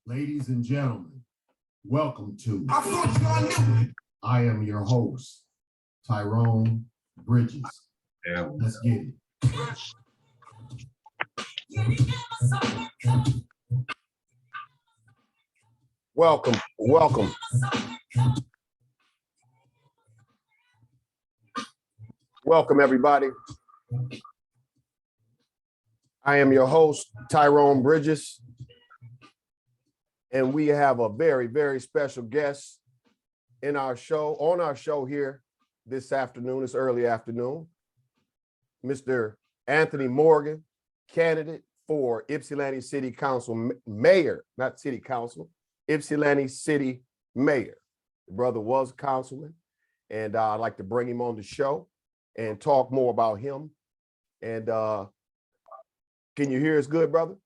Ladies and gentlemen, welcome to I am your host, Tyrone Bridges. Let's get it. Welcome. Welcome, everybody. I am your host, Tyrone Bridges, and we have a very, very special guest on our show here this afternoon, this early afternoon, Mr. Anthony Morgan, candidate for Ypsilanti City Council Mayor, not City Council, Ypsilanti City Mayor. The brother was a councilman, and I'd like to bring him on the show and talk more about him. And can you hear us good, brother?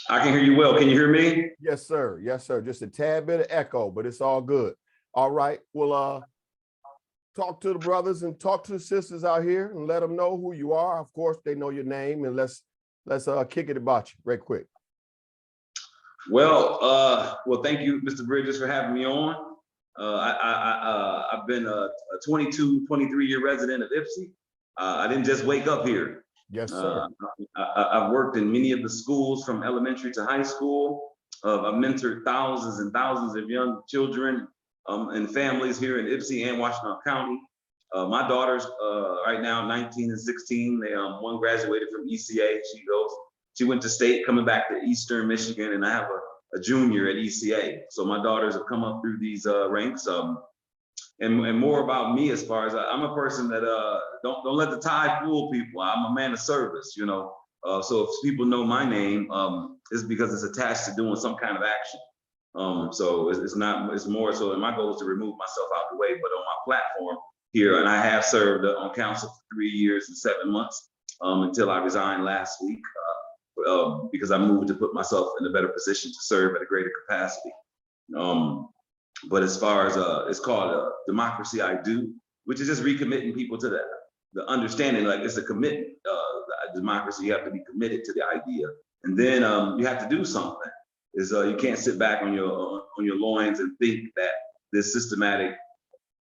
I can hear you well. Can you hear me? Yes, sir. Yes, sir. Just a tad bit of echo, but it's all good. All right. Well, talk to the brothers and talk to the sisters out here and let them know who you are. Of course, they know your name, and let's kick it about you right quick. Well, thank you, Mr. Bridges, for having me on. I've been a 22, 23-year resident of Ypsi. I didn't just wake up here. Yes, sir. I've worked in many of the schools from elementary to high school. I've mentored thousands and thousands of young children and families here in Ypsi and Washington County. My daughters right now, 19 and 16, one graduated from ECA. She went to state, coming back to Eastern Michigan, and I have a junior at ECA. So my daughters have come up through these ranks. And more about me, as far as I'm a person that don't let the tide fool people. I'm a man of service, you know. So if people know my name, it's because it's attached to doing some kind of action. So it's more so, and my goal is to remove myself out the way. But on my platform here, and I have served on council for 3 years and 7 months until I resigned last week because I moved to put myself in a better position to serve at a greater capacity. But as far as it's called Democracy I Do, which is just recommitting people to the understanding, like it's a commitment. Democracy, you have to be committed to the idea, and then you have to do something. You can't sit back on your loins and think that this systematic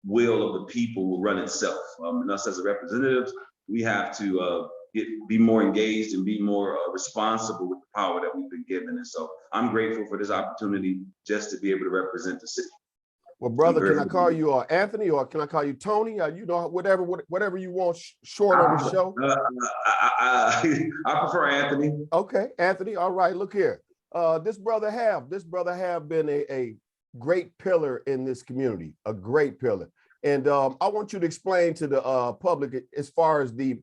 will of the people will run itself. And us as representatives, we have to be more engaged and be more responsible with the power that we've been given. And so I'm grateful for this opportunity just to be able to represent the city. Well, brother, can I call you Anthony, or can I call you Tony? You know, whatever you want, short on the show. I prefer Anthony. Okay, Anthony. All right. Look here. This brother have been a great pillar in this community, a great pillar. And I want you to explain to the public as far as the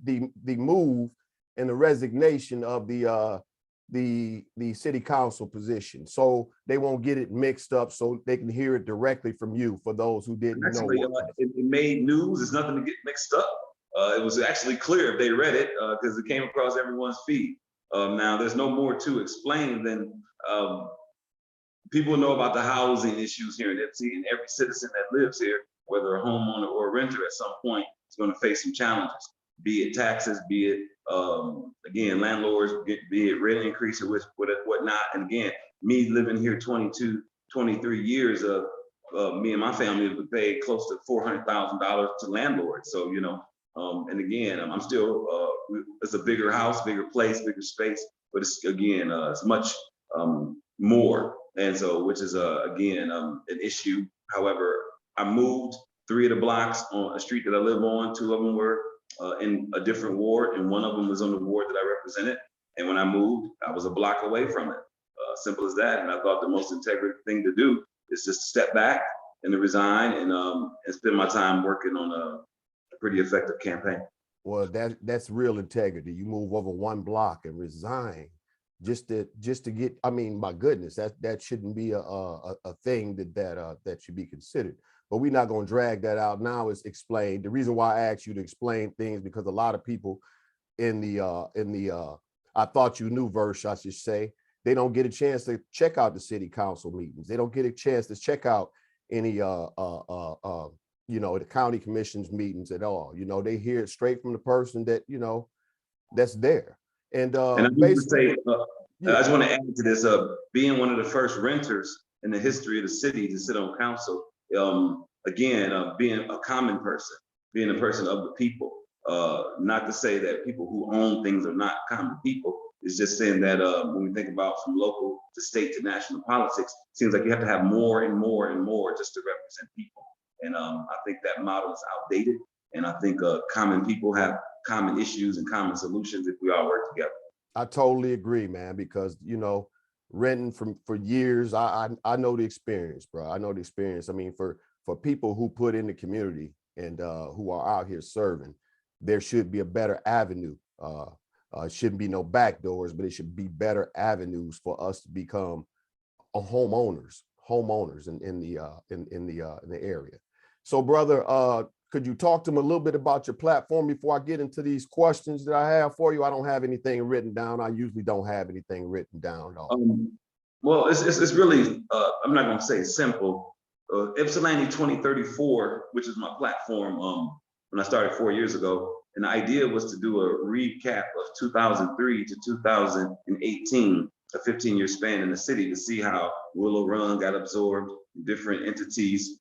move and the resignation of the city council position, so they won't get it mixed up, so they can hear it directly from you for those who didn't know. It made news. It's nothing to get mixed up. It was actually clear if they read it because it came across everyone's feed. Now there's no more to explain than people know about the housing issues here in Ypsi, and every citizen that lives here, whether a homeowner or a renter, at some point is going to face some challenges, be it taxes, be it again, landlords, be it rent increase or whatnot. And again, me living here 22, 23 years, me and my family have paid close to $400,000 to landlords. So, you know, and again, I'm still, it's a bigger house, bigger place, bigger space, but it's again, it's much more. And so, which is again, an issue. However, I moved 3 of the blocks on a street that I live on. 2 of them were in a different ward, and 1 of them was on the ward that I represented. And when I moved, I was a block away from it. Simple as that. And I thought the most integral thing to do is just to step back and to resign and spend my time working on a pretty effective campaign. Well, that's real integrity. You move over 1 block and resign just to get. I mean, my goodness, that shouldn't be a thing that should be considered. But we're not going to drag that out now. It's explained. The reason why I asked you to explain things, because a lot of people in the I thought you knew verse, I should say, they don't get a chance to check out the city council meetings. They don't get a chance to check out any you know, the county commission's meetings at all. You know, they hear it straight from the person that, you know, that's there. And I need to say, I just want to add to this, being one of the first renters in the history of the city to sit on council, again, being a common person, being a person of the people, not to say that people who own things are not common people. It's just saying that when we think about from local to state to national politics, it seems like you have to have more and more and more just to represent people. And I think that model is outdated. And I think common people have common issues and common solutions if we all work together. I totally agree, man, because, you know, renting for years, I know the experience, bro. I know the experience. I mean, for people who put in the community and who are out here serving, there should be a better avenue. Shouldn't be no back doors, but it should be better avenues for us to become homeowners in the area. So, brother, could you talk to them a little bit about your platform before I get into these questions that I have for you? I don't have anything written down. I usually don't have anything written down. Well, it's really, I'm not going to say it's simple. Ypsilanti 2034, which is my platform, when I started 4 years ago, and the idea was to do a recap of 2003 to 2018, a 15-year span in the city, to see how Willow Run got absorbed, different entities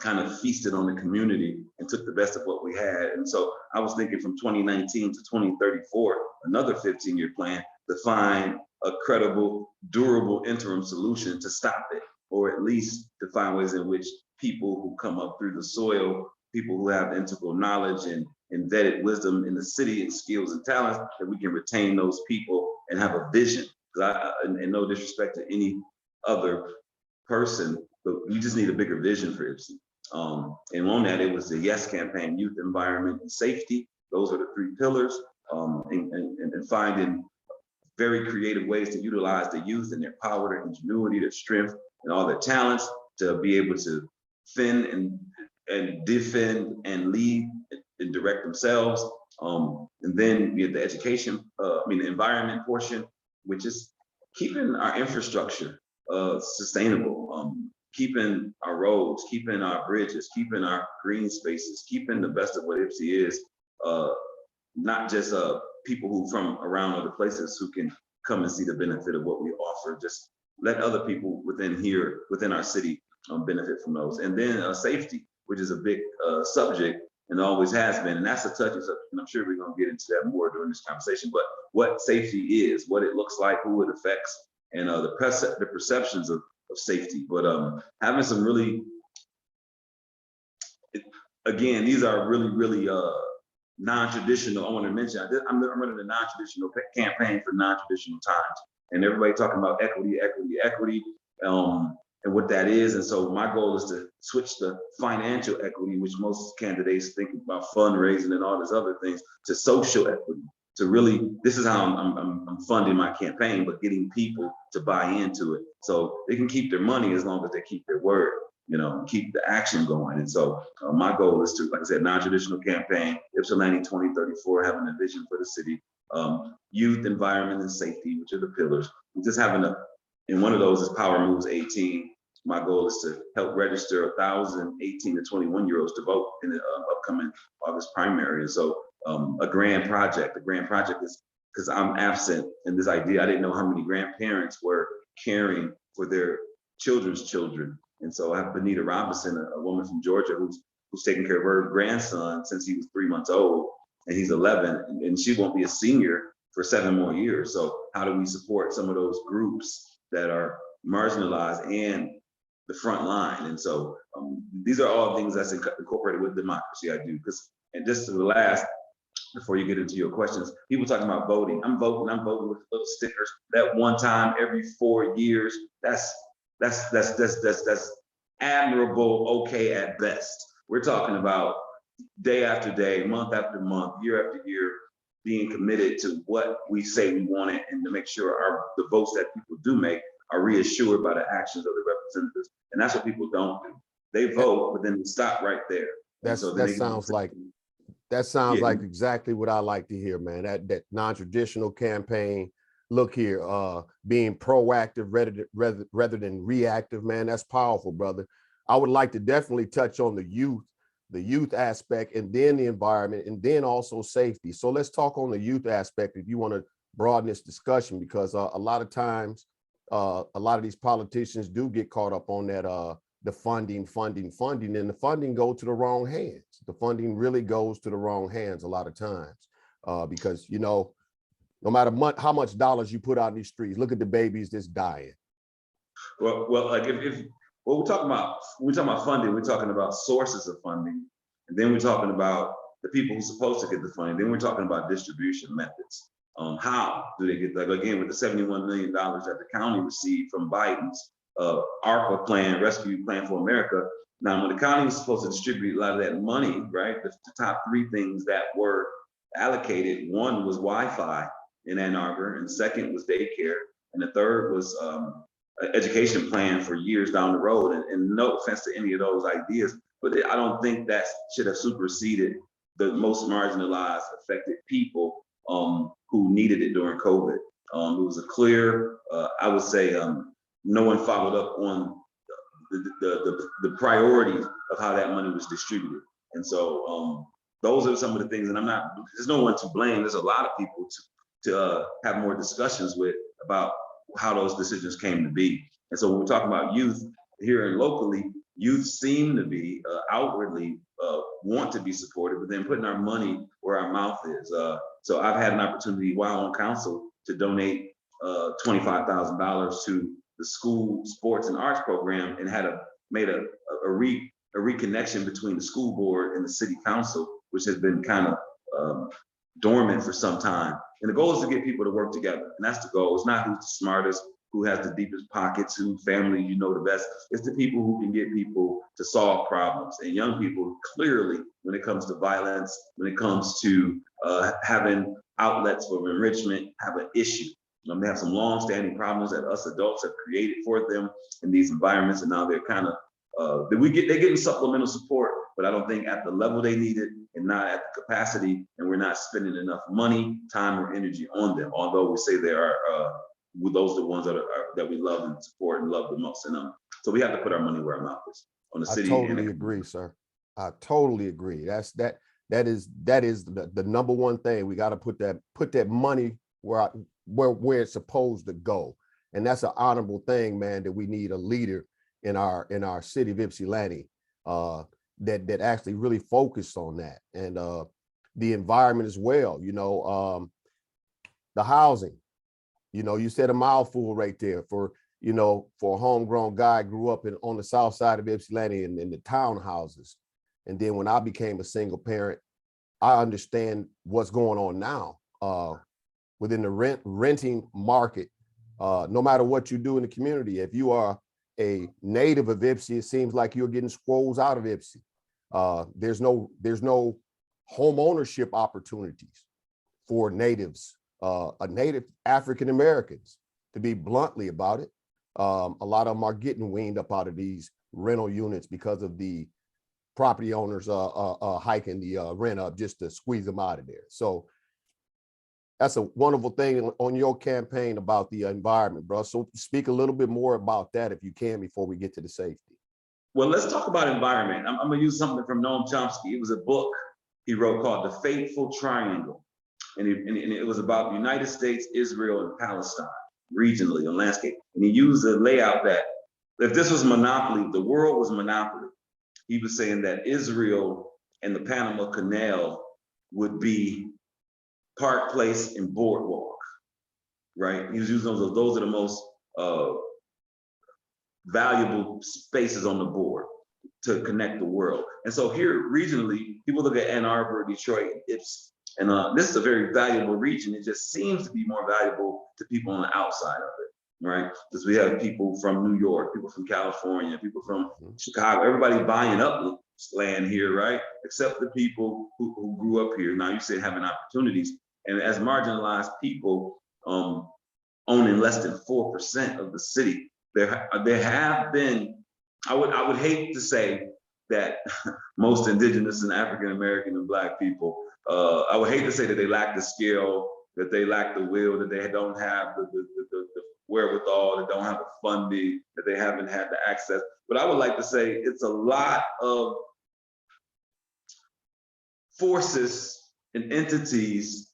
kind of feasted on the community and took the best of what we had. And so I was thinking from 2019 to 2034, another 15-year plan to find a credible, durable interim solution to stop it, or at least to find ways in which people who come up through the soil, people who have integral knowledge and embedded wisdom in the city and skills and talents, that we can retain those people and have a vision. And no disrespect to any other person, but we just need a bigger vision for Ypsi. And on that, it was the YES campaign: youth, environment, and safety. Those are the three pillars, and finding very creative ways to utilize the youth and their power, their ingenuity, their strength, and all their talents to be able to fend and defend and lead and direct themselves. And then we have the education, the environment portion, which is keeping our infrastructure sustainable, keeping our roads, keeping our bridges, keeping our green spaces, keeping the best of what Ypsi is, not just people who from around other places who can come and see the benefit of what we offer. Just let other people within our city benefit from those. And then safety, which is a big subject and always has been. And that's a touchy subject. And I'm sure we're going to get into that more during this conversation. But what safety is, what it looks like, who it affects, and the perceptions of safety. But having some really, again, these are really non-traditional. I want to mention, I'm running a non-traditional campaign for non-traditional times, and everybody talking about equity, and what that is. And so my goal is to switch the financial equity, which most candidates think about fundraising and all these other things, to social equity. To really, this is how I'm funding my campaign, but getting people to buy into it so they can keep their money as long as they keep their word, keep the action going. And so my goal is to, like I said, non-traditional campaign, Ypsilanti 2034, having a vision for the city, youth, environment, and safety, which are the pillars. And just having and one of those is Power Moves 18. My goal is to help register 1,000 18 to 21-year-olds to vote in the upcoming August primary. And so a grand project is, because I'm absent in this idea, I didn't know how many grandparents were caring for their children's children. And so I have Benita Robinson, a woman from Georgia who's taking care of her grandson since he was 3 months old, and he's 11, and she won't be a senior for 7 more years. So how do we support some of those groups that are marginalized and the front line? And so these are all things that's incorporated with democracy. I do, and just to the last, before you get into your questions, people talking about voting. I'm voting with little stickers. That one time every 4 years, that's admirable, okay at best. We're talking about day after day, month after month, year after year, being committed to what we say we want it, and to make sure the votes that people do make are reassured by the actions of the representatives. And that's what people don't do. They vote, but then they stop right there. That sounds like exactly what I like to hear, man. That non-traditional campaign. Look here, being proactive rather than reactive, man. That's powerful, brother. I would like to definitely touch on the youth aspect, and then the environment, and then also safety. So let's talk on the youth aspect. If you want to broaden this discussion, because a lot of times, a lot of these politicians do get caught up on that, the funding, and the funding go to the wrong hands. The funding really goes to the wrong hands a lot of times, because, you know, no matter how much dollars you put out in these streets, look at the babies that's dying. Well, like if what we're talking about, when we're talking about funding, we're talking about sources of funding, and then we're talking about the people who's supposed to get the funding. Then we're talking about distribution methods. How do they get that? Again, with the $71 million that the county received from Biden's ARPA plan, Rescue Plan for America. Now, when the county was supposed to distribute a lot of that money, right, the top three things that were allocated, one was Wi-Fi in Ann Arbor, and the second was daycare, and the third was an education plan for years down the road. And no offense to any of those ideas, but I don't think that should have superseded the most marginalized, affected people who needed it during COVID. It was a clear, I would say, no one followed up on the priorities of how that money was distributed. And so those are some of the things, and there's no one to blame. There's a lot of people to have more discussions with about how those decisions came to be. And so when we're talking about youth here and locally, youth seem to be outwardly want to be supported, but then putting our money where our mouth is. So I've had an opportunity while on council to donate $25,000 to the school sports and arts program, and made a reconnection between the school board and the city council, which has been kind of dormant for some time. And the goal is to get people to work together, and that's the goal. It's not who's the smartest, who has the deepest pockets, who family you know the best. It's the people who can get people to solve problems. And young people, clearly, when it comes to violence, when it comes to having outlets for enrichment, have an issue. They have some long-standing problems that us adults have created for them in these environments, and now they're kind of they're getting supplemental support, but I don't think at the level they need it, and not at the capacity, and we're not spending enough money, time, or energy on them. Although we say they are, those are the ones that we love and support and love the most, and so we have to put our money where our mouth is on the city. I totally agree, sir. I totally agree. That is the number one thing. We got to put that money where it's supposed to go, and that's an honorable thing, man. That we need a leader in our city of Ypsilanti that actually really focused on that, and the environment as well. You know, the housing. You know, you said a mouthful right there for a homegrown guy, grew up on the south side of Ypsilanti in the townhouses, and then when I became a single parent, I understand what's going on now within the renting market. No matter what you do in the community, if you are a native of Ypsi, it seems like you're getting squoze out of Ypsi. There's no home ownership opportunities for natives, native African Americans, to be bluntly about it. A lot of them are getting weaned up out of these rental units because of the property owners hiking the rent up just to squeeze them out of there. So that's a wonderful thing on your campaign about the environment, bro. So speak a little bit more about that if you can before we get to the safety. Well, let's talk about environment. I'm gonna use something from Noam Chomsky. It was a book he wrote called The Fateful Triangle. And it was about the United States, Israel, and Palestine, regionally, on landscape. And he used a layout that, if this was monopoly, the world was monopoly. He was saying that Israel and the Panama Canal would be Park Place and Boardwalk, right? He was using those are the most valuable spaces on the board to connect the world. And so here regionally, people look at Ann Arbor, Detroit, and this is a very valuable region. It just seems to be more valuable to people on the outside of it, right? Because we have people from New York, people from California, people from Chicago, everybody buying up land here, right? Except the people who grew up here. Now you say having opportunities, and as marginalized people owning less than 4% of the city, there have been, I would hate to say that most Indigenous and African American and Black people, I would hate to say that they lack the skill, that they lack the will, that they don't have the wherewithal, that don't have the funding, that they haven't had the access. But I would like to say it's a lot of forces and entities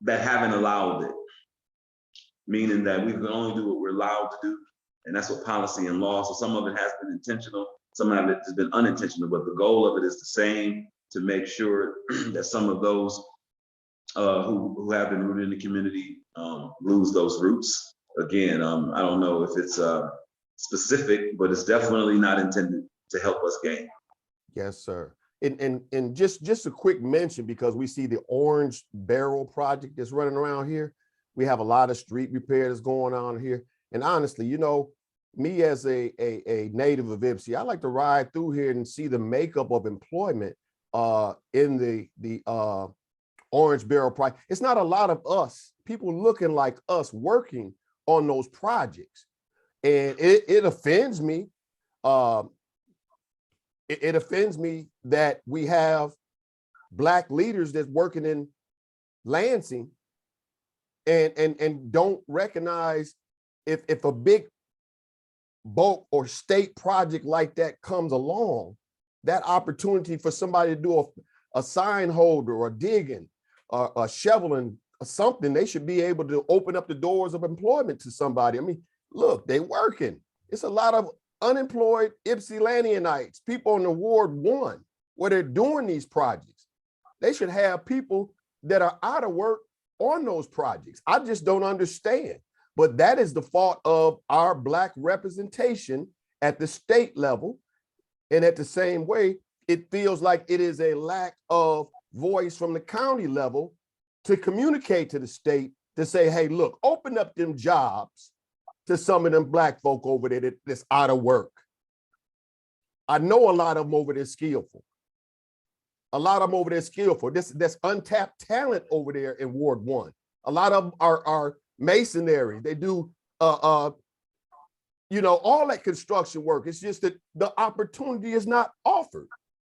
that haven't allowed it, meaning that we can only do what we're allowed to do. And that's what policy and law. So some of it has been intentional, some of it has been unintentional, but the goal of it is the same, to make sure that some of those who have been rooted in the community lose those roots. Again, I don't know if it's specific, but it's definitely not intended to help us gain. Yes, sir. And just a quick mention, because we see the Orange Barrel project that's running around here. We have a lot of street repair that's going on here. And honestly, you know, me as a native of Ypsi, I like to ride through here and see the makeup of employment in the Orange Barrel project. It's not a lot of us, people looking like us, working on those projects. And it offends me. It offends me that we have Black leaders that's working in Lansing and don't recognize if a big bulk or state project like that comes along, that opportunity for somebody to do a sign holder or digging or a shoveling or something, they should be able to open up the doors of employment to somebody. I mean, look, they working. It's a lot of unemployed Ypsilantianites, people in the Ward 1, where they're doing these projects. They should have people that are out of work on those projects. I just don't understand. But that is the fault of our Black representation at the state level. And at the same way, it feels like it is a lack of voice from the county level to communicate to the state to say, hey, look, open up them jobs to some of them Black folk over there that's out of work. I know a lot of them over there skillful. A lot of them over there skillful. That's untapped talent over there in Ward 1. A lot of them are masonry. They do, you know, all that construction work. It's just that the opportunity is not offered,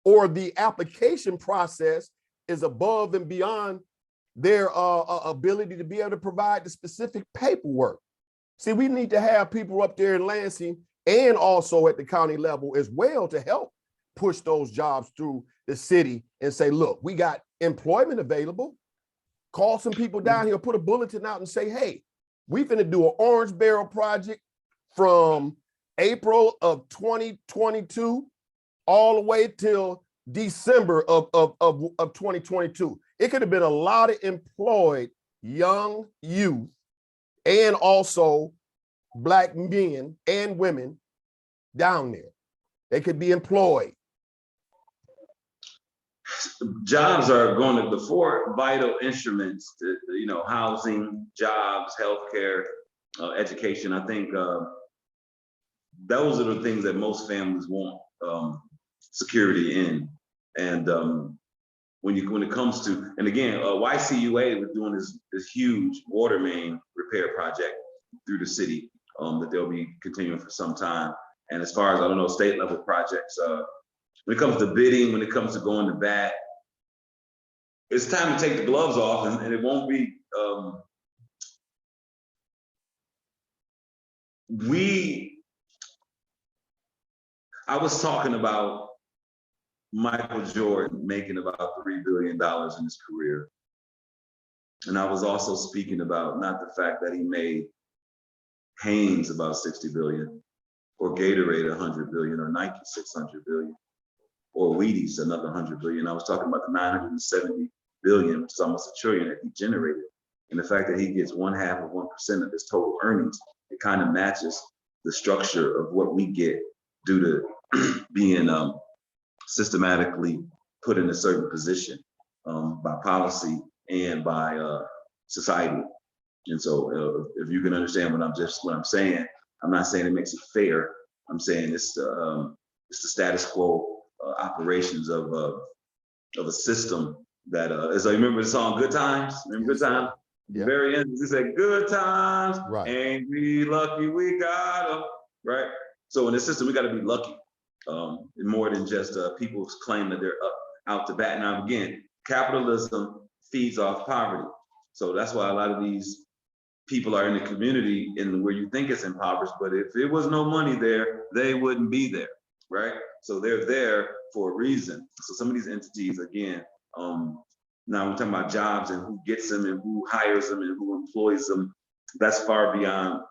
or the application process is above and beyond their ability to be able to provide the specific paperwork. See, we need to have people up there in Lansing and also at the county level as well to help push those jobs through the city and say, look, we got employment available. Call some people down here, put a bulletin out and say, hey, we're going to do an Orange Barrel project from April of 2022 all the way till December of 2022. It could have been a lot of employed young youth and also Black men and women down there. They could be employed. Jobs are going to the four vital instruments, to, you know, housing, jobs, healthcare, education. I think those are the things that most families want security in. And when it comes to, and again, YCUA was doing this huge water main repair project through the city that they'll be continuing for some time. And as far as, I don't know, state level projects, when it comes to bidding, when it comes to going to bat, it's time to take the gloves off, and it won't be, I was talking about Michael Jordan making about $3 billion in his career. And I was also speaking about not the fact that he made Hanes about 60 billion, or Gatorade 100 billion, or Nike 600 billion, or Wheaties another 100 billion. I was talking about the 970 billion, which is almost $1 trillion that he generated. And the fact that he gets 1/2 of 1% of his total earnings, it kind of matches the structure of what we get due to being systematically put in a certain position by policy and by society. And so if you can understand what I'm saying, I'm not saying it makes it fair. I'm saying it's the status quo operations of a system that, as I remember the song Good Times, remember Good Times? Yeah. Very end, he said, good times, Right. Ain't we lucky we got them, right? So in the system, we got to be lucky, more than just people claim that they're out to bat. Now, again, capitalism feeds off poverty. So that's why a lot of these people are in the community in where you think it's impoverished, but if there was no money there, they wouldn't be there, right? So they're there for a reason. So some of these entities, again, Now we're talking about jobs and who gets them and who hires them and who employs them. That's far beyond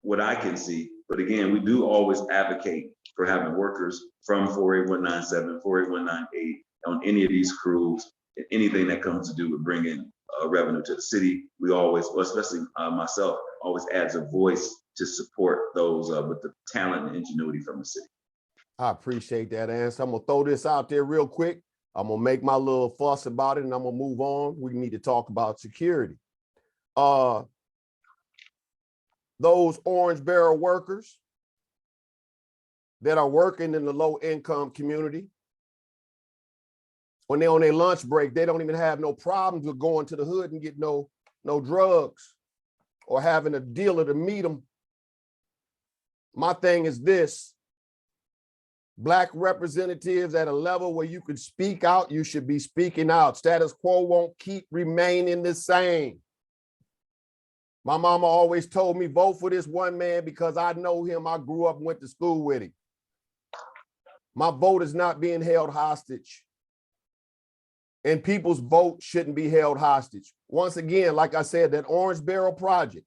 what I can see. But again, we do always advocate for having workers from 48197, 48198 on any of these crews, anything that comes to do with bringing revenue to the city. We always, especially myself, always adds a voice to support those with the talent and ingenuity from the city. I appreciate that answer. I'm gonna throw this out there real quick. I'm gonna make my little fuss about it and I'm gonna move on. We need to talk about security. Those orange barrel workers that are working in the low income community, when they're on their lunch break, they don't even have no problems with going to the hood and get no drugs or having a dealer to meet them. My thing is this: Black representatives at a level where you can speak out, you should be speaking out. Status quo won't keep remaining the same. My mama always told me, vote for this one man because I know him. I grew up and went to school with him. My vote is not being held hostage. And people's vote shouldn't be held hostage. Once again, like I said, that Orange Barrel project,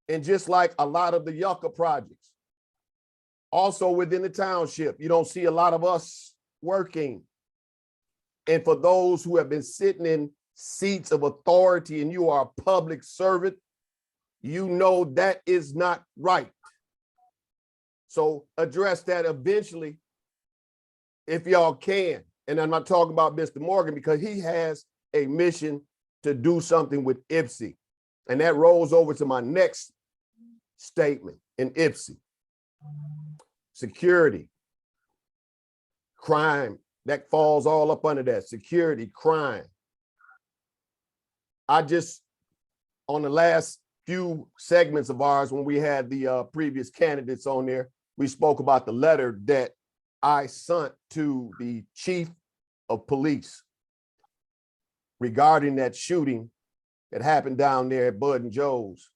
and just like a lot of the Yucca projects, also within the township, you don't see a lot of us working. And for those who have been sitting in seats of authority and you are a public servant, you know that is not right. So address that eventually if y'all can. And I'm not talking about Mr. Morgan because he has a mission to do something with Ypsi. And that rolls over to my next statement in Ypsi. Security, crime, that falls all up under that. Security, crime. I just, on the last few segments of ours, when we had the previous candidates on there, we spoke about the letter that I sent to the chief of police regarding that shooting that happened down there at Bud and Joe's.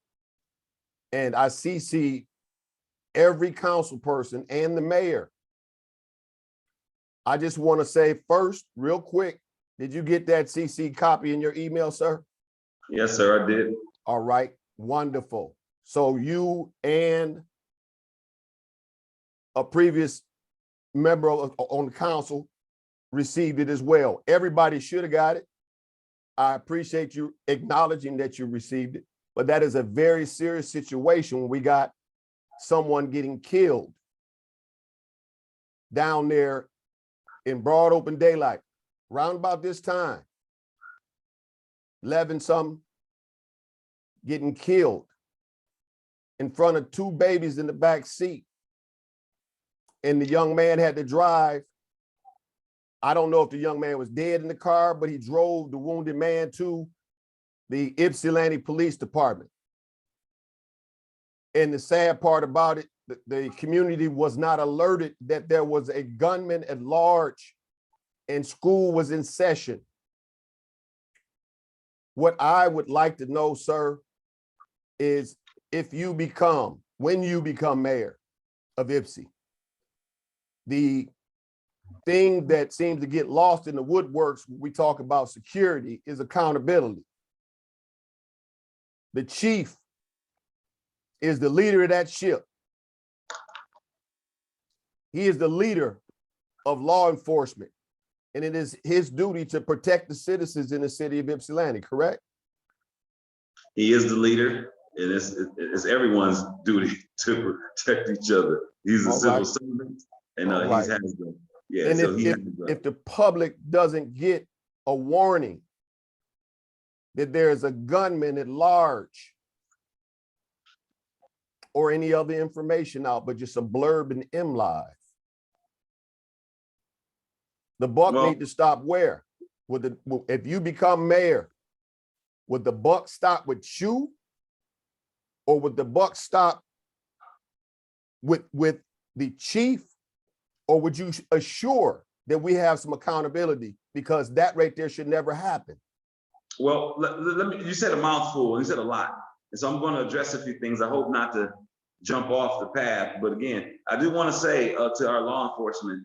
And I CC'd every council person and the mayor. I just want to say first, real quick, did you get that CC copy in your email, sir? Yes, sir, I did. All right, wonderful. So you and a previous member on the council received it as well. Everybody should have got it. I appreciate you acknowledging that you received it, but that is a very serious situation when we got someone getting killed down there in broad open daylight, round about this time, 11 something, getting killed in front of two babies in the back seat. And the young man had to drive. I don't know if the young man was dead in the car, but he drove the wounded man to the Ypsilanti Police Department. And the sad part about it, the community was not alerted that there was a gunman at large and school was in session. What I would like to know, sir, is when you become mayor of Ypsi, the thing that seems to get lost in the woodworks when we talk about security is accountability. The chief is the leader of that ship. He is the leader of law enforcement, and it is his duty to protect the citizens in the city of Ypsilanti, correct? He is the leader, and it's everyone's duty to protect each other. He's a civil servant, and he has them. Yeah, and so if the public doesn't get a warning that there's a gunman at large or any other information out, but just a blurb in MLive, the buck need to stop where? If you become mayor, would the buck stop with you, or would the buck stop with the chief, or would you assure that we have some accountability? Because that right there should never happen. Well, let me, you said a mouthful and you said a lot. And so I'm going to address a few things. I hope not to jump off the path. But again, I do want to say to our law enforcement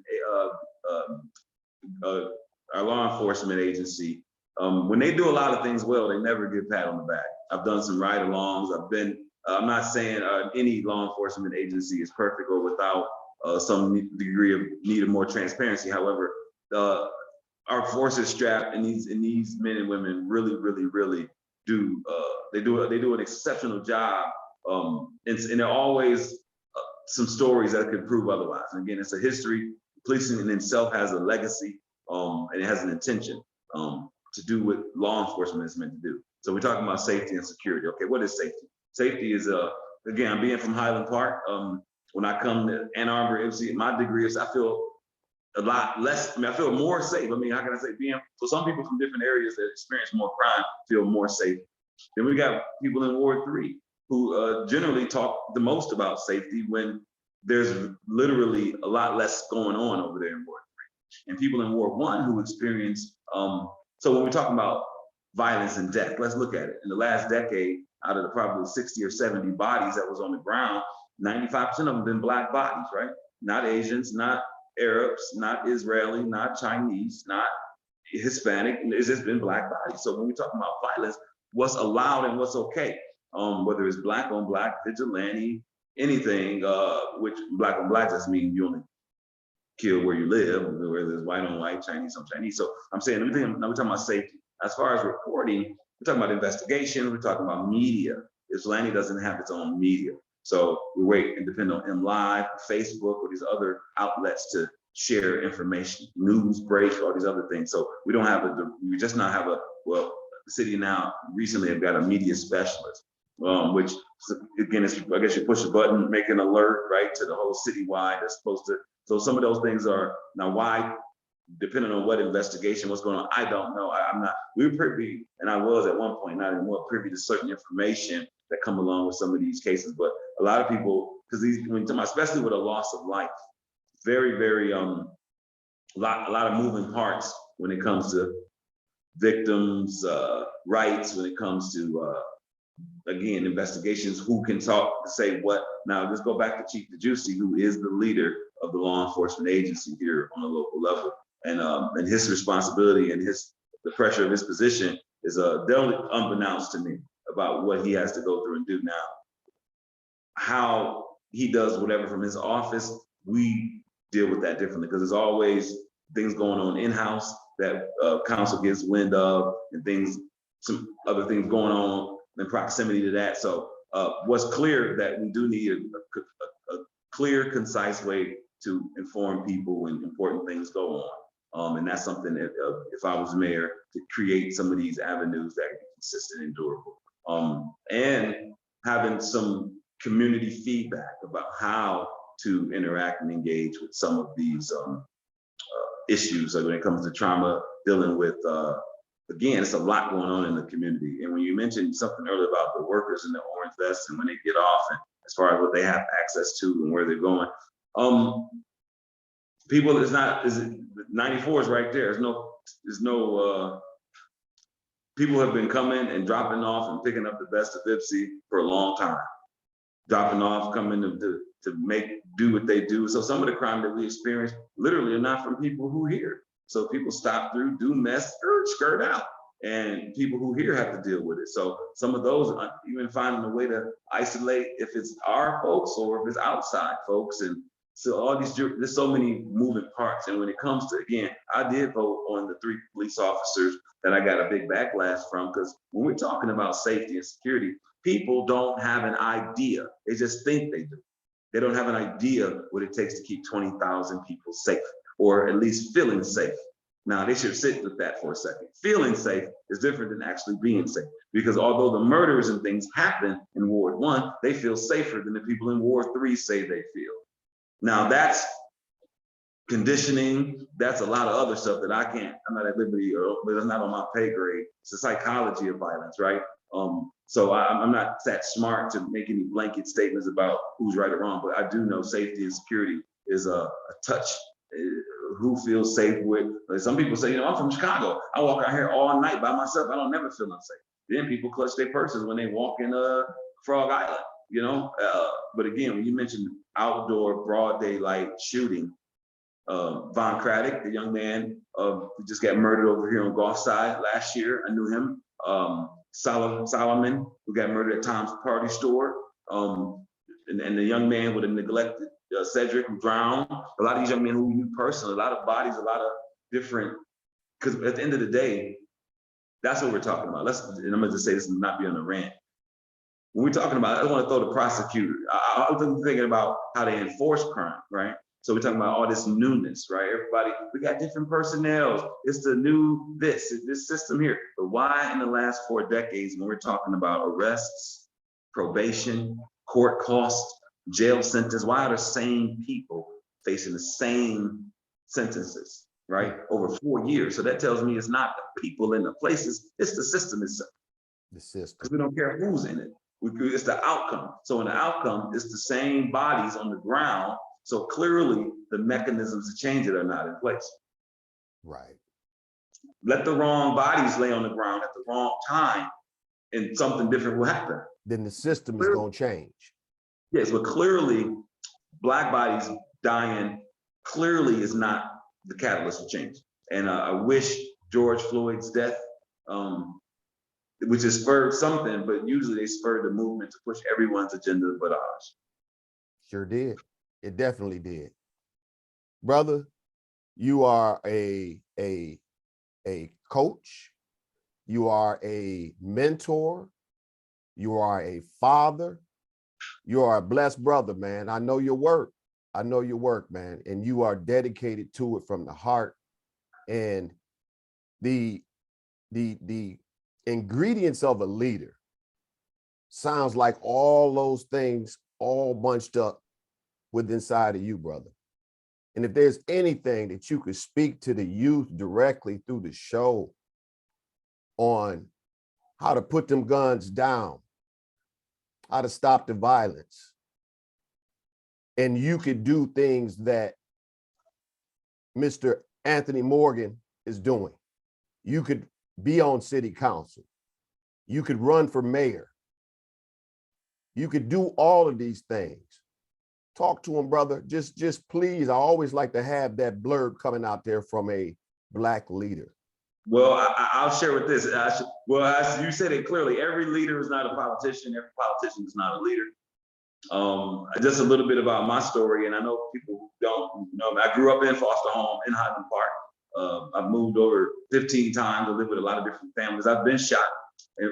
our law enforcement agency, when they do a lot of things well, they never get pat on the back. I've done some ride-alongs. I'm not saying any law enforcement agency is perfect or without some degree of need of more transparency. However, our forces strapped, and these men and women really do they do an exceptional job. And there are always some stories that could prove otherwise. And again, it's a history. Policing in itself has a legacy, and it has an intention to do what law enforcement is meant to do. So we're talking about safety and security. Okay, what is safety? Safety is again, being from Highland Park. When I come to Ann Arbor, MC, my degree is I feel a lot less. I mean, I feel more safe. I mean, how can I say so some people from different areas that experience more crime feel more safe. Then we got people in Ward 3 who generally talk the most about safety when there's literally a lot less going on over there in Ward 3. And people in Ward 1 who experience, so when we're talking about violence and death, let's look at it. In the last decade, out of the probably 60 or 70 bodies that was on the ground, 95% of them been Black bodies, right? Not Asians, not Arabs, not Israeli, not Chinese, not Hispanic. It's just been Black bodies. So when we talk about violence, what's allowed and what's okay, whether it's Black on Black, vigilante, anything, which Black on Black just means you only kill where you live, whether it's white on white, Chinese on Chinese. So I'm saying, we're talking about safety. As far as reporting, we're talking about investigations, we're talking about media. Ypsilanti doesn't have its own media. So we wait and depend on MLive, Facebook, or these other outlets to share information, news break, all these other things. So we don't have we just not have well, the city now recently have got a media specialist, which again, is, I guess you push a button, make an alert, right, to the whole citywide that's supposed to, so some of those things are, now why, depending on what investigation, what's going on, I don't know. I'm not, we were privy, and I was at one point, not anymore, privy to certain information that come along with some of these cases, but a lot of people, because these, when you talk about, especially with a loss of life, very, a lot of moving parts when it comes to victims' rights, when it comes to, again, investigations, who can talk, say what. Now, let's go back to Chief DeGiusti, who is the leader of the law enforcement agency here on a local level. And his responsibility and the pressure of his position is definitely unbeknownst to me about what he has to go through and do now. How he does whatever from his office, we deal with that differently, because there's always things going on in-house that council gets wind of, and some other things going on in proximity to that. So what's clear that we do need a clear, concise way to inform people when important things go on. And that's something that if I was mayor, to create some of these avenues that can be consistent and durable. And having some community feedback about how to interact and engage with some of these issues. So when it comes to trauma, dealing with, again, it's a lot going on in the community. And when you mentioned something earlier about the workers in the orange vests and when they get off, and as far as what they have access to and where they're going, people, 94 is right there. There's no, people have been coming and dropping off and picking up the best of Ipsy for a long time. Dropping off, coming to do what they do. So some of the crime that we experience literally are not from people who here. So people stop through, do mess, skirt out. And people who here have to deal with it. So some of those, even finding a way to isolate if it's our folks or if it's outside folks. And so all these, there's so many moving parts. And when it comes to, again, I did vote on the 3 police officers that I got a big backlash from, because when we're talking about safety and security, people don't have an idea. They just think they do. They don't have an idea what it takes to keep 20,000 people safe, or at least feeling safe. Now, they should sit with that for a second. Feeling safe is different than actually being safe, because although the murders and things happen in Ward 1, they feel safer than the people in Ward 3 say they feel. Now, that's conditioning. That's a lot of other stuff that I'm not at liberty, but it's not on my pay grade. It's the psychology of violence, right? So I'm not that smart to make any blanket statements about who's right or wrong, but I do know safety and security is a touch. Who feels safe with, like some people say, I'm from Chicago. I walk out here all night by myself. I don't never feel unsafe. Then people clutch their purses when they walk in Frog Island, But again, when you mentioned outdoor broad daylight shooting, Von Craddock, the young man who just got murdered over here on Gulf Side last year. I knew him. Solomon, who got murdered at Tom's Party Store. And the young man with a neglected Cedric, who drowned. A lot of these young men who we knew personally, a lot of bodies, a lot of different, because at the end of the day, that's what we're talking about. And I'm gonna just say this and not be on a rant. When we're talking about, I don't want to throw the prosecutor. I'm thinking about how they enforce crime, right? So we're talking about all this newness, right? Everybody, we got different personnel. It's the new this system here. But why in the last 4 decades, when we're talking about arrests, probation, court costs, jail sentence, why are the same people facing the same sentences, right? Over 4 years. So that tells me it's not the people in the places, it's the system itself. The system. Because we don't care who's in it. It's the outcome. So in the outcome, it's the same bodies on the ground. So clearly the mechanisms to change it are not in place. Right. Let the wrong bodies lay on the ground at the wrong time and something different will happen. Then the system is going to change. Yes, but clearly Black bodies dying clearly is not the catalyst for change. And I wish George Floyd's death, which has spurred something, but usually they spurred the movement to push everyone's agenda but ours. Sure did. It definitely did. Brother, you are a coach. You are a mentor. You are a father. You are a blessed brother, man. I know your work. I know your work, man. And you are dedicated to it from the heart. And the ingredients of a leader sounds like all those things all bunched up within inside of you, brother. And if there's anything that you could speak to the youth directly through the show on how to put them guns down, how to stop the violence, and you could do things that Mr. Anthony Morgan is doing. You could be on city council. You could run for mayor. You could do all of these things. Talk to him, brother. Just please. I always like to have that blurb coming out there from a Black leader. Well, I'll share with this. As you said it clearly, every leader is not a politician. Every politician is not a leader. Just a little bit about my story, and I know people don't know me. I grew up in foster home in Highland Park. I've moved over 15 times. I live with a lot of different families. I've been shot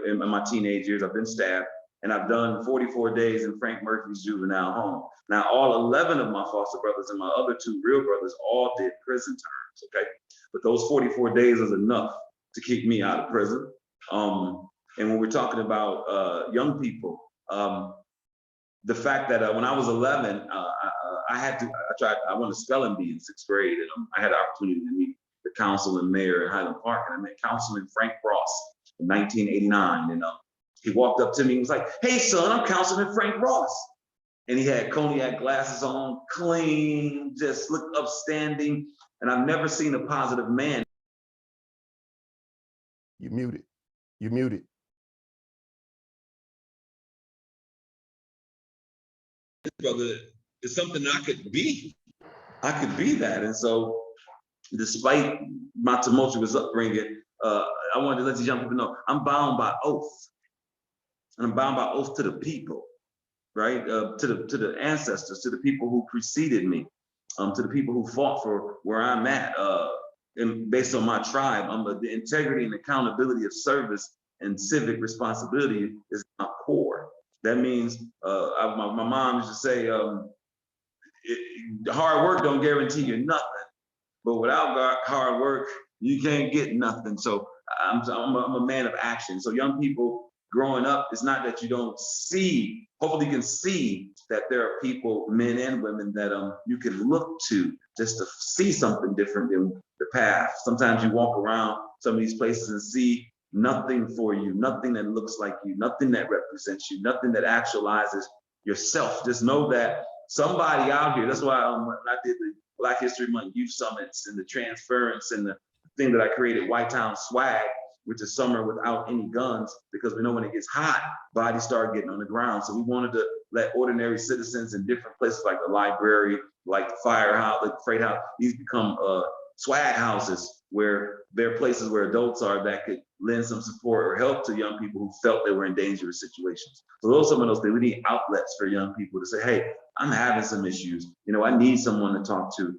in my teenage years. I've been stabbed. And I've done 44 days in Frank Murphy's juvenile home. Now, all 11 of my foster brothers and my other 2 real brothers all did prison terms, okay? But those 44 days is enough to keep me out of prison. And when we're talking about young people, the fact that when I was 11, I won a spelling bee in 6th grade, and I had the opportunity to meet the council and mayor in Highland Park, and I met Councilman Frank Ross in 1989, and he walked up to me and was like, "Hey son, I'm Councilman Frank Ross." And he had cognac glasses on, clean, just looked upstanding. And I've never seen a positive man. You muted. You muted. Brother, it's something I could be. I could be that. And so despite my tumultuous upbringing, I wanted to let these young people know I'm bound by oath. And I'm bound by oath to the people, right? To the ancestors, to the people who preceded me, to the people who fought for where I'm at. And based on my tribe, the integrity and accountability of service and civic responsibility is my core. That means my mom used to say, hard work don't guarantee you nothing, but without hard work, you can't get nothing. So I'm a man of action. So young people, growing up, it's not that you don't see, hopefully you can see that there are people, men and women, that you can look to just to see something different than the path. Sometimes you walk around some of these places and see nothing for you, nothing that looks like you, nothing that represents you, nothing that actualizes yourself. Just know that somebody out here, that's why when I did the Black History Month youth summits and the transference and the thing that I created, White Town Swag, which is summer without any guns, because we know when it gets hot, bodies start getting on the ground. So we wanted to let ordinary citizens in different places like the library, like the firehouse, like the freight house, these become swag houses where there are places where adults are that could lend some support or help to young people who felt they were in dangerous situations. So those are some of those things. We need outlets for young people to say, hey, I'm having some issues. You know, I need someone to talk to.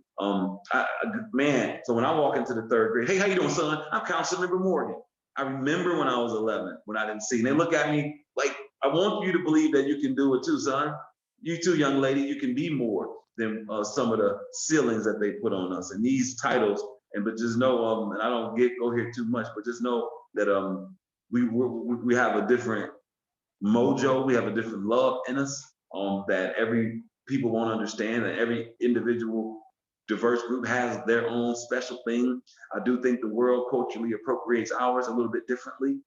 Man, so when I walk into the third grade, hey, how you doing, son? I'm Councilmember Morgan. I remember when I was 11, when I didn't see, and they look at me like, I want you to believe that you can do it too, son. You too, young lady, you can be more than some of the ceilings that they put on us and these titles. But just know, and I don't go here too much, but just know that we have a different mojo, we have a different love in us that every people won't understand, that every individual diverse group has their own special thing. I do think the world culturally appropriates ours a little bit differently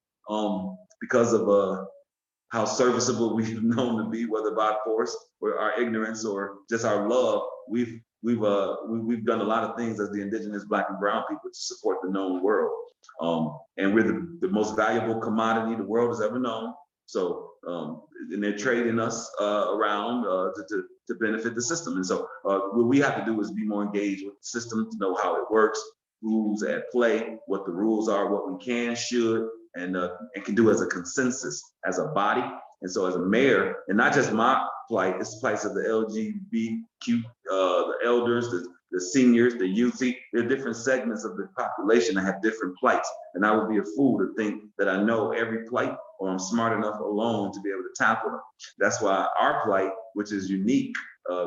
because of how serviceable we've known to be, whether by force or our ignorance or just our love. We've done a lot of things as the indigenous Black and brown people to support the known world. And we're the most valuable commodity the world has ever known. So, and they're trading us around to benefit the system. And so what we have to do is be more engaged with the system to know how it works, rules at play, what the rules are, what we can, should, and can do as a consensus, as a body. And so as a mayor, and not just my plight, it's the plights of the LGBTQ, the elders, the seniors, the youth. See, there are different segments of the population that have different plights. And I would be a fool to think that I know every plight or I'm smart enough alone to be able to tackle them. That's why our plight, which is unique,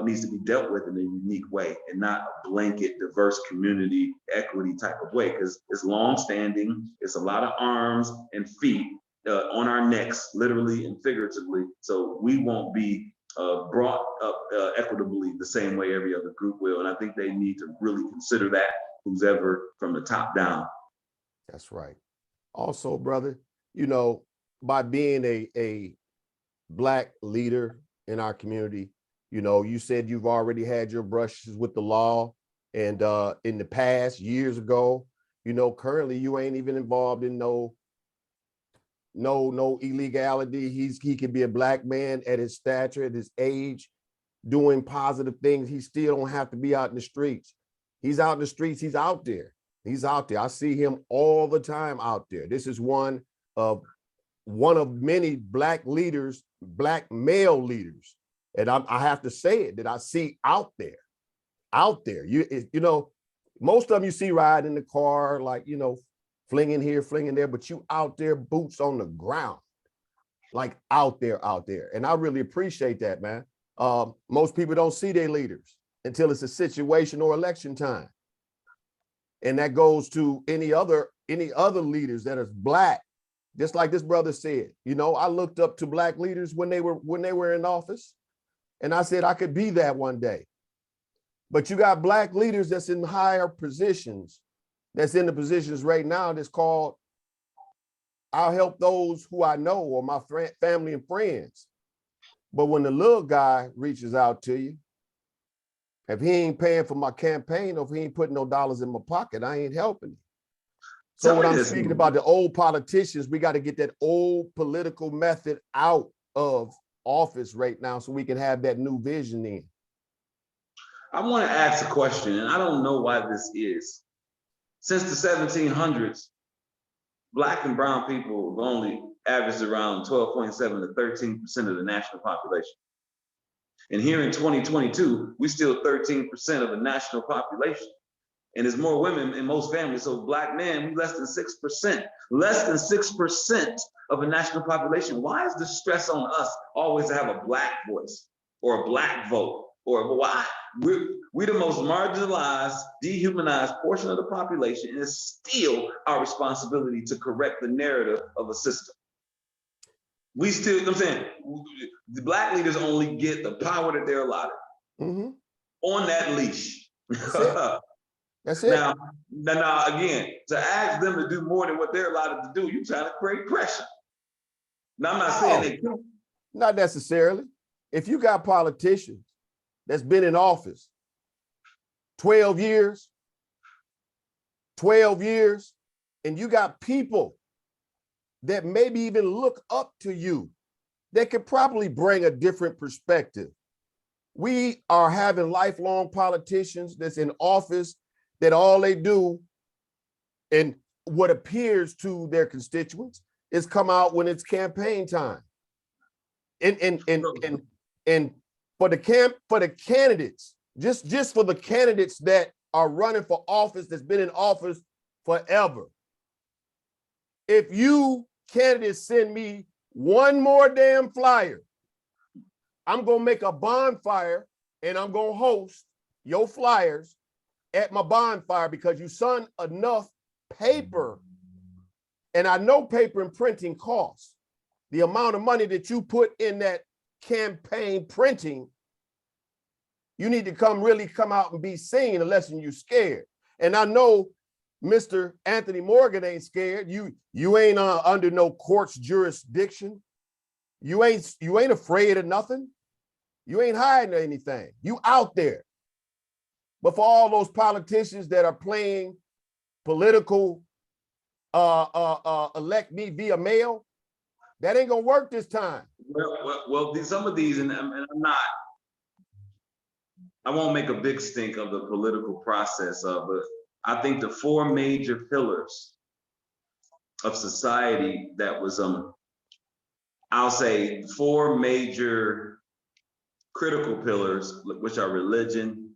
needs to be dealt with in a unique way and not a blanket, diverse community equity type of way, because it's long-standing, it's a lot of arms and feet on our necks, literally and figuratively. So we won't be brought up equitably the same way every other group will. And I think they need to really consider that, who's ever from the top down. That's right. Also, brother, you know, by being a Black leader in our community, you know, you said you've already had your brushes with the law, and in the past, years ago, you know, currently you ain't even involved in no illegality. He could be a Black man at his stature, at his age, doing positive things. He still don't have to be out in the streets. He's out in the streets. He's out there. He's out there. I see him all the time out there. This is one of many Black leaders, Black male leaders, and I have to say it, that I see out there. You know, most of them you see ride in the car, like, you know, flinging here, flinging there, but you out there, boots on the ground, like out there. And I really appreciate that, man. Most people don't see their leaders until it's a situation or election time. And that goes to any other leaders that is Black. Just like this brother said, you know, I looked up to Black leaders when they were in office, and I said I could be that one day. But you got Black leaders that's in higher positions, that's in the positions right now that's called, I'll help those who I know or my family and friends. But when the little guy reaches out to you, if he ain't paying for my campaign or if he ain't putting no dollars in my pocket, I ain't helping him. So when I'm speaking about the old politicians, we got to get that old political method out of office right now so we can have that new vision in. I want to ask a question, and I don't know why this is. Since the 1700s, Black and brown people have only averaged around 12.7 to 13% of the national population. And here in 2022, we're still 13% of the national population. And there's more women in most families. So Black men, we less than 6%. Less than 6% of the national population. Why is the stress on us always to have a Black voice or a Black vote? Or why? We're the most marginalized, dehumanized portion of the population, and it's still our responsibility to correct the narrative of a system. We still, I'm saying, the Black leaders only get the power that they're allotted on that leash. That's it. Now, again, to ask them to do more than what they're allotted to do, you're trying to create pressure. Now, I'm not saying they do. Not necessarily. If you got politicians that's been in office 12 years, and you got people that maybe even look up to you that could probably bring a different perspective. We are having lifelong politicians that's in office that all they do and what appears to their constituents is come out when it's campaign time. And for the candidates, just for the candidates that are running for office, that's been in office forever. If you candidates send me one more damn flyer, I'm gonna make a bonfire and I'm gonna host your flyers at my bonfire because you sent enough paper. And I know paper and printing costs. The amount of money that you put in that campaign printing, you need to come out and be seen unless you're scared. And I know Mr. Anthony Morgan ain't scared. You ain't under no court's jurisdiction. You ain't afraid of nothing. You ain't hiding anything. You out there. But for all those politicians that are playing political elect me via mail, that ain't gonna work this time. Well, some of these, and I won't make a big stink of the political process, but I think the four major pillars of society that was, I'll say four major critical pillars, which are religion,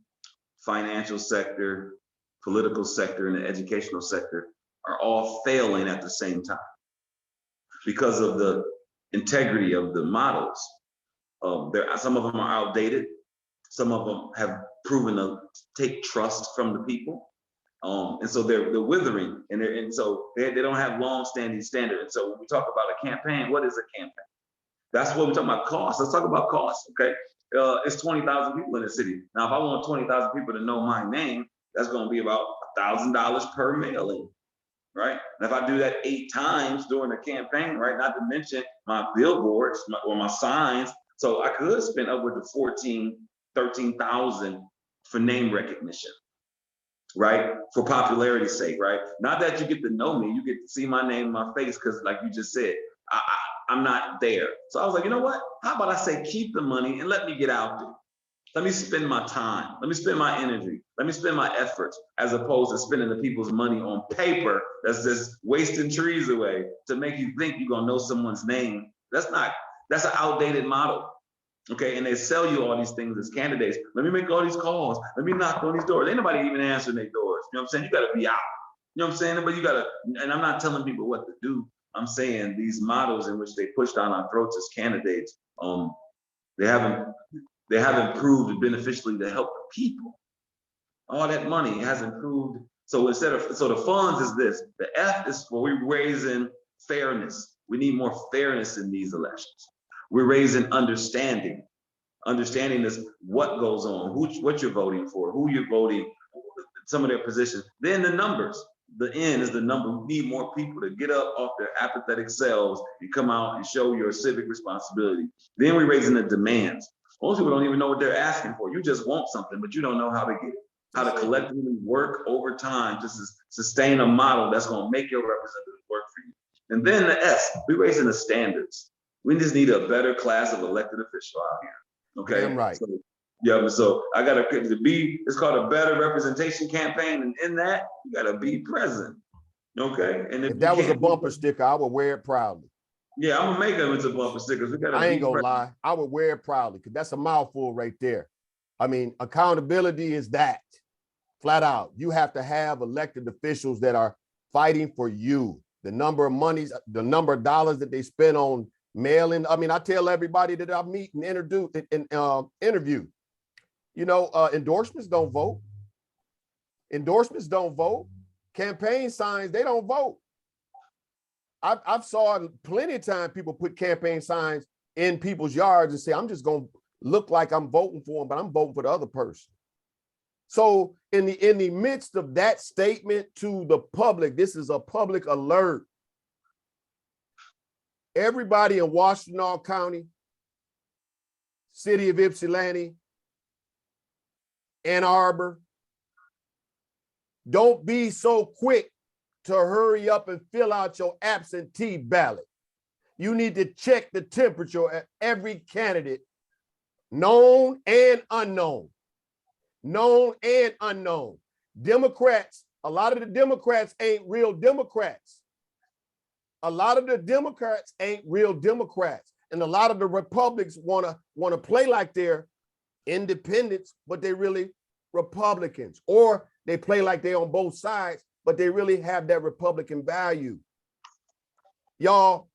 financial sector, political sector, and the educational sector, are all failing at the same time because of the integrity of the models. Some of them are outdated. Some of them have proven to take trust from the people. And so they're withering, and so they don't have long-standing standards. And so when we talk about a campaign, what is a campaign? That's what we're talking about, cost. Let's talk about cost, okay? It's 20,000 people in the city. Now, if I want 20,000 people to know my name, that's gonna be about $1,000 per mailing, right? And if I do that 8 times during the campaign, right, not to mention my billboards or my signs, so I could spend upward to 14, 13,000 for name recognition, right? For popularity's sake, right? Not that you get to know me, you get to see my name, my face, because like you just said, I'm not there. So I was like, you know what? How about I say keep the money and let me get out there. Let me spend my time. Let me spend my energy. Let me spend my efforts as opposed to spending the people's money on paper that's just wasting trees away to make you think you're gonna know someone's name. That's an outdated model. Okay, and they sell you all these things as candidates. Let me make all these calls. Let me knock on these doors. Ain't nobody even answering their doors. You know what I'm saying? You gotta be out. You know what I'm saying? But you gotta, and I'm not telling people what to do. I'm saying these models in which they push down our throats as candidates, they haven't proved beneficially to help the people. All that money hasn't proved. So the funds is this. The F is for we're raising fairness. We need more fairness in these elections. We're raising understanding. Understanding is what goes on, what you're voting for, who you're voting, some of their positions. Then the numbers. The N is the number. We need more people to get up off their apathetic selves and come out and show your civic responsibility. Then we're raising the demands. Most people don't even know what they're asking for. You just want something, but you don't know how to get it, how to collectively work over time to sustain a model that's going to make your representatives work for you. And then the S, we're raising the standards. We just need a better class of elected official out here. Okay. Damn right. So I got to be, it's called a better representation campaign. And in that, you got to be present. Okay. And if that was a bumper sticker, I would wear it proudly. Yeah, I'm gonna make them into bumper stickers. I ain't gonna lie. I would wear it proudly because that's a mouthful right there. I mean, accountability is that flat out. You have to have elected officials that are fighting for you. The number of monies, the number of dollars that they spend on mailing. I mean, I tell everybody that I meet and interview, you know, endorsements don't vote. Endorsements don't vote. Campaign signs, they don't vote. I've saw plenty of time people put campaign signs in people's yards and say, I'm just gonna look like I'm voting for them, but I'm voting for the other person. So in the midst of that statement to the public, this is a public alert. Everybody in Washtenaw County, city of Ypsilanti, Ann Arbor, don't be so quick to hurry up and fill out your absentee ballot. You need to check the temperature at every candidate, known and unknown. Known and unknown. Democrats, a lot of the Democrats ain't real Democrats. A lot of the Democrats ain't real Democrats. And a lot of the Republicans wanna play like they're independents, but they really Republicans. Or they play like they're on both sides, but they really have that Republican value. Y'all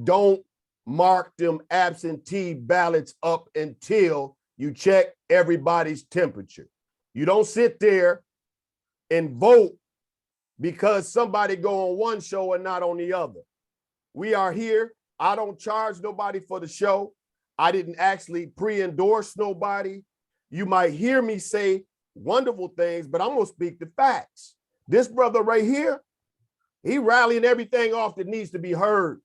don't mark them absentee ballots up until you check everybody's temperature. You don't sit there and vote because somebody go on one show and not on the other. We are here. I don't charge nobody for the show. I didn't actually pre-endorse nobody. You might hear me say wonderful things, but I'm gonna speak the facts. This brother right here, he rallying everything off that needs to be heard.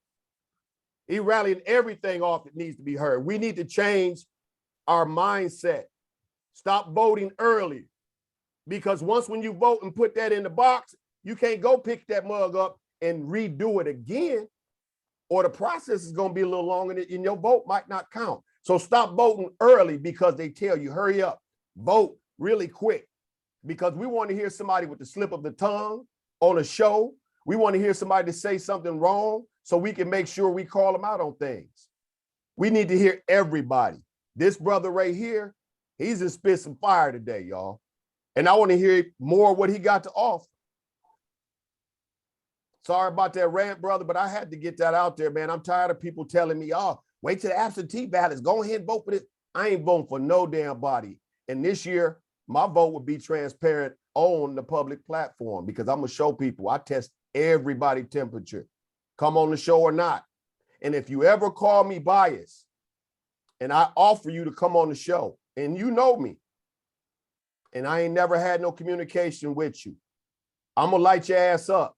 He rallying everything off that needs to be heard. We need to change our mindset. Stop voting early. Because once when you vote and put that in the box, you can't go pick that mug up and redo it again, or the process is gonna be a little longer and your vote might not count. So stop voting early because they tell you, hurry up, vote really quick. Because we want to hear somebody with the slip of the tongue on a show. We want to hear somebody to say something wrong so we can make sure we call them out on things. We need to hear everybody. This brother right here, he's in spit some fire today, y'all. And I want to hear more what he got to offer. Sorry about that rant, brother, but I had to get that out there, man. I'm tired of people telling me, oh, wait till the absentee ballots, go ahead and vote for this. I ain't voting for no damn body. And this year, my vote would be transparent on the public platform because I'm gonna show people, I test everybody's temperature, come on the show or not. And if you ever call me biased and I offer you to come on the show and you know me, and I ain't never had no communication with you, I'm gonna light your ass up.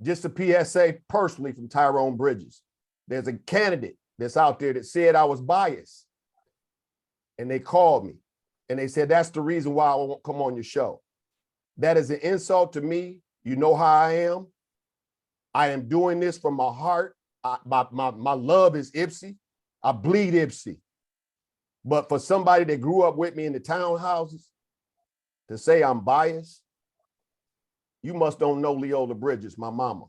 Just a PSA personally from Tyrone Bridges. There's a candidate that's out there that said I was biased. And they called me and they said, that's the reason why I won't come on your show. That is an insult to me. You know how I am. I am doing this from my heart. My love is Ypsi. I bleed Ypsi. But for somebody that grew up with me in the townhouses to say I'm biased, you must don't know Leola Bridges, my mama.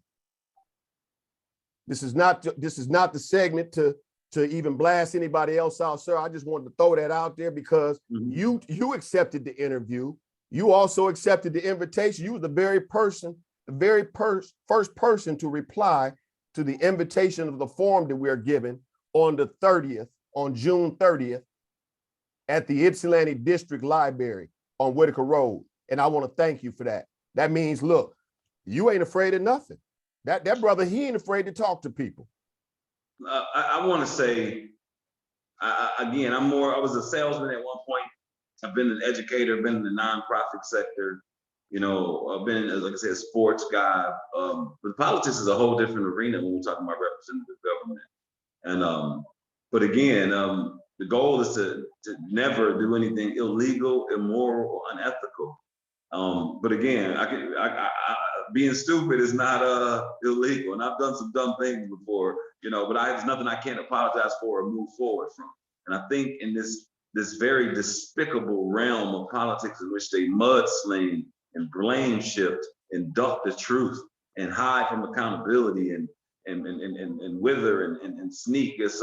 This is not the segment to even blast anybody else out, sir. I just wanted to throw that out there because you accepted the interview. You also accepted the invitation. You were the very first person to reply to the invitation of the form that we are given on the 30th, on June 30th, at the Ypsilanti District Library on Whitaker Road. And I want to thank you for that. That means, look, you ain't afraid of nothing. That brother, he ain't afraid to talk to people. I want to say, again, I was a salesman at one point. I've been an educator, been in the nonprofit sector. You know, I've been, like I said, a sports guy. But politics is a whole different arena when we're talking about representative government. And but again, the goal is to never do anything illegal, immoral, or unethical. But again, being stupid is not illegal, and I've done some dumb things before, you know. But there's nothing I can't apologize for or move forward from. And I think in this very despicable realm of politics in which they mudsling and blame shift and duck the truth and hide from accountability and wither and sneak, it's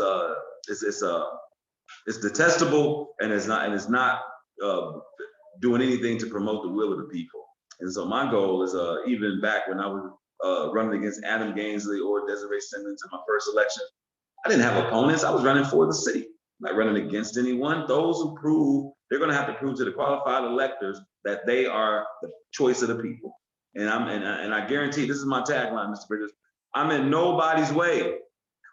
detestable, and it's not doing anything to promote the will of the people. And so my goal is, even back when I was running against Adam Gainsley or Desiree Simmons in my first election, I didn't have opponents. I was running for the city, not running against anyone. Those who prove, they're going to have to prove to the qualified electors that they are the choice of the people. And I guarantee, this is my tagline, Mr. Bridges, I'm in nobody's way,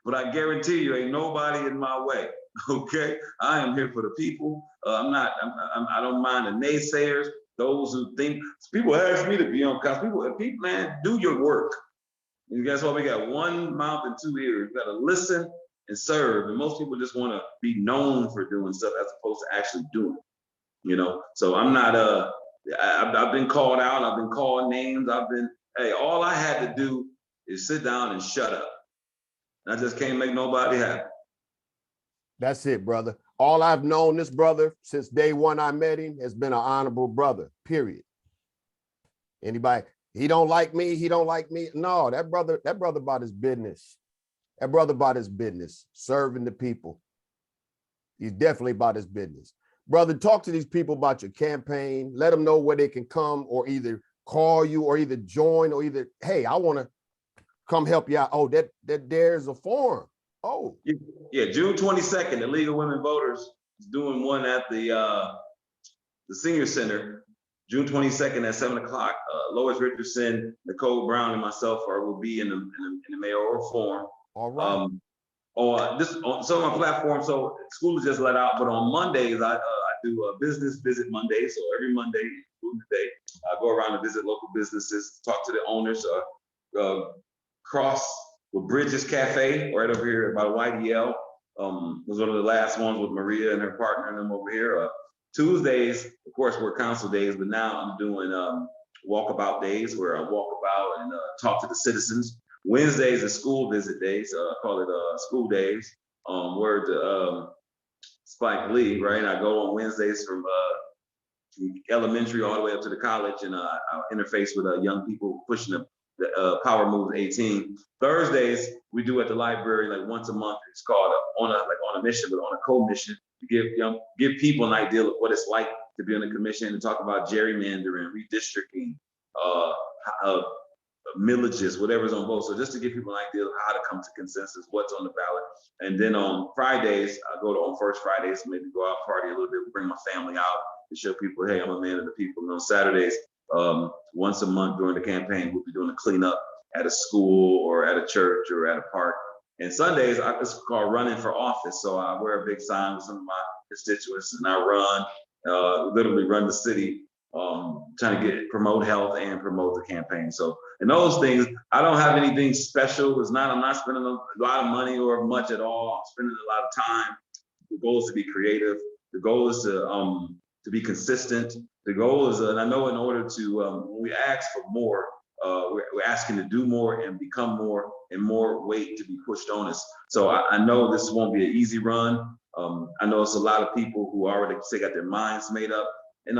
but I guarantee you ain't nobody in my way. Okay, I am here for the people. I don't mind the naysayers, those who think. People ask me to be on, because people, man, do your work. And guess what? We got one mouth and two ears. You got to listen and serve. And most people just want to be known for doing stuff as opposed to actually doing it. You know, so I'm not. I've been called out. I've been called names. Hey, all I had to do is sit down and shut up. I just can't make nobody happy. That's it, brother. All I've known this brother since day one I met him has been an honorable brother, period. Anybody, he don't like me, he don't like me. No, that brother about his business. That brother about his business, serving the people. He's definitely about his business. Brother, talk to these people about your campaign. Let them know where they can come or either call you or either join or either, hey, I want to come help you out. Oh, that there's a forum. Oh. Yeah, June 22nd, the League of Women Voters is doing one at the Senior Center, June 22nd at 7 o'clock. Lois Richardson, Nicole Brown, and myself will be in the mayoral forum. All right. On some of my platforms, so school is just let out, but on Mondays, I do a business visit Monday. So every Monday, including today, I go around and visit local businesses, talk to the owners, cross with Bridges Cafe right over here by YDL. Was one of the last ones with Maria and her partner and them over here. Tuesdays, of course, were council days, but now I'm doing walkabout days where I walk about and talk to the citizens. Wednesdays are school visit days. I call it school days. Word to Spike Lee, right? I go on Wednesdays from elementary all the way up to the college, and I interface with young people pushing the Power Move 18. Thursdays we do at the library like once a month. It's called on a mission, but on a co-mission to give people an idea of what it's like to be on the commission and talk about gerrymandering, redistricting, millages, whatever's on both. So just to give people an idea of how to come to consensus, what's on the ballot. And then on Fridays, I go to on First Fridays, maybe go out party a little bit, bring my family out to show people, hey, I'm a man of the people. And on Saturdays, once a month during the campaign, we'll be doing a cleanup at a school or at a church or at a park. And Sundays, it's called running for office. So I wear a big sign with some of my constituents and I run, literally run the city, trying to promote health and promote the campaign. So, and those things, I don't have anything special. I'm not spending a lot of money or much at all. I'm spending a lot of time. The goal is to be creative. The goal is to be consistent. The goal is, and I know in order to, when we ask for more, we're asking to do more and become more and more weight to be pushed on us. So I know this won't be an easy run. I know it's a lot of people who already say got their minds made up. And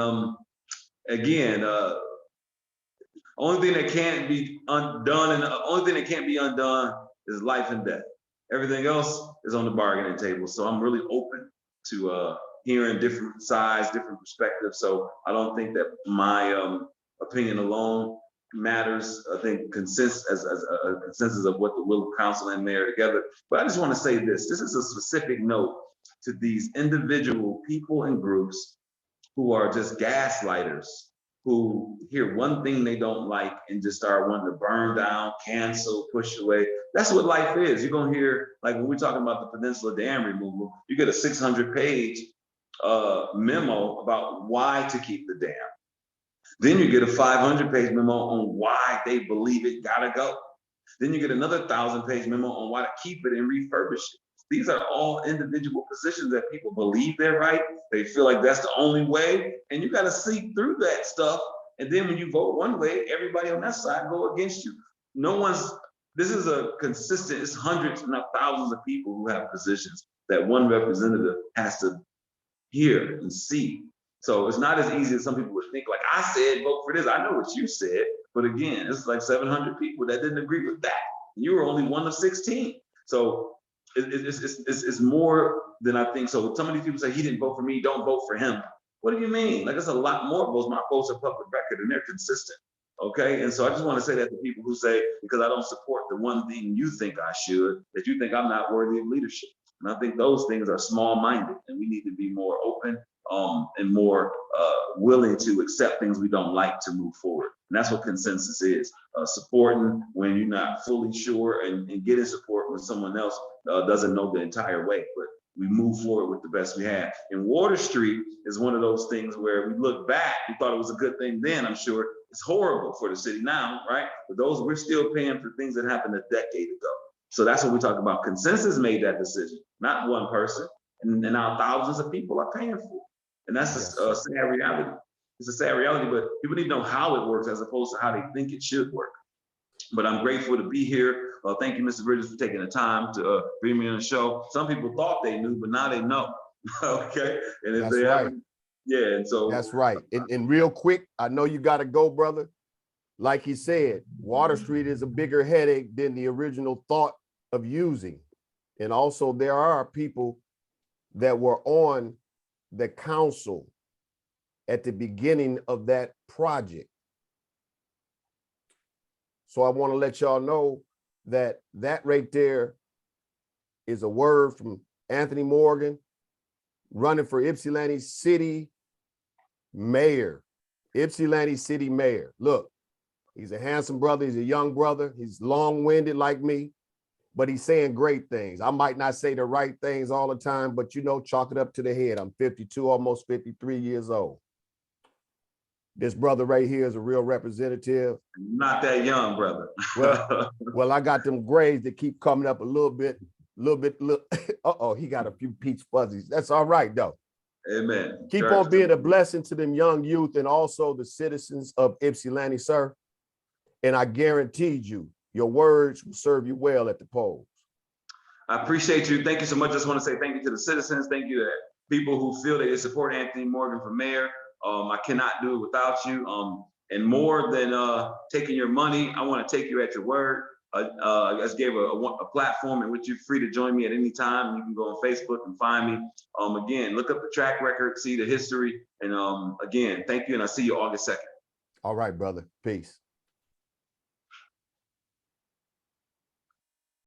again, only thing that can't be undone, and the only thing that can't be undone is life and death. Everything else is on the bargaining table. So I'm really open to hearing different sides, different perspectives. So I don't think that my opinion alone matters. I think consensus as a consensus of what the will of council and mayor together. But I just want to say this. This is a specific note to these individual people and groups who are just gaslighters, who hear one thing they don't like and just start wanting to burn down, cancel, push away. That's what life is. You're gonna hear, like when we're talking about the Peninsula Dam removal, you get a 600-page memo about why to keep the dam. Then you get a 500-page memo on why they believe it gotta go. Then you get another 1,000-page memo on why to keep it and refurbish it. These are all individual positions that people believe they're right. They feel like that's the only way. And you got to see through that stuff. And then when you vote one way, everybody on that side go against you. This is a consistent, it's hundreds, not thousands of people who have positions that one representative has to hear and see. So it's not as easy as some people would think, like I said, vote for this. I know what you said. But again, it's like 700 people that didn't agree with that. You were only one of 16. So it's more than I think. So some of these people say he didn't vote for me, don't vote for him. What do you mean? Like it's a lot more votes. My votes are public record and they're consistent. Okay. And so I just want to say that to people who say, because I don't support the one thing you think I should, that you think I'm not worthy of leadership. And I think those things are small-minded and we need to be more open and more willing to accept things we don't like to move forward. And that's what consensus is, supporting when you're not fully sure and getting support when someone else doesn't know the entire way, but we move forward with the best we have. And Water Street is one of those things where we look back, we thought it was a good thing then, I'm sure. It's horrible for the city now, right? But we're still paying for things that happened a decade ago. So that's what we talk about. Consensus made that decision, not one person. And now thousands of people are paying for it. And that's a sad reality. It's a sad reality, but people need to know how it works as opposed to how they think it should work. But I'm grateful to be here. Thank you, Mr. Bridges, for taking the time to bring me on the show. Some people thought they knew, but now they know. Okay, and if That's they right. haven't, yeah, and so That's right. And real quick, I know you got to go, brother. Like he said, Water Street is a bigger headache than the original thought of using. And also there are people that were on the council at the beginning of that project. So I want to let y'all know that that right there is a word from Anthony Morgan, running for Ypsilanti City Mayor. Ypsilanti City Mayor. Look, he's a handsome brother. He's a young brother. He's long-winded like me, but he's saying great things. I might not say the right things all the time, but you know, chalk it up to the head. I'm 52, almost 53 years old. This brother right here is a real representative. not that young, brother. Well, I got them grades that keep coming up a little bit. Uh-oh, he got a few peach fuzzies. That's all right, though. Amen. Keep on being a blessing to them young youth and also the citizens of Ypsilanti, sir. And I guaranteed you, your words will serve you well at the polls. I appreciate you. Thank you so much. Just want to say thank you to the citizens. Thank you to people who feel that they support Anthony Morgan for mayor. I cannot do it without you. And more than taking your money, I want to take you at your word. I just gave a platform in which you're free to join me at any time. You can go on Facebook and find me. Again, look up the track record, see the history. And again, thank you. And I'll see you August 2nd. All right, brother. Peace.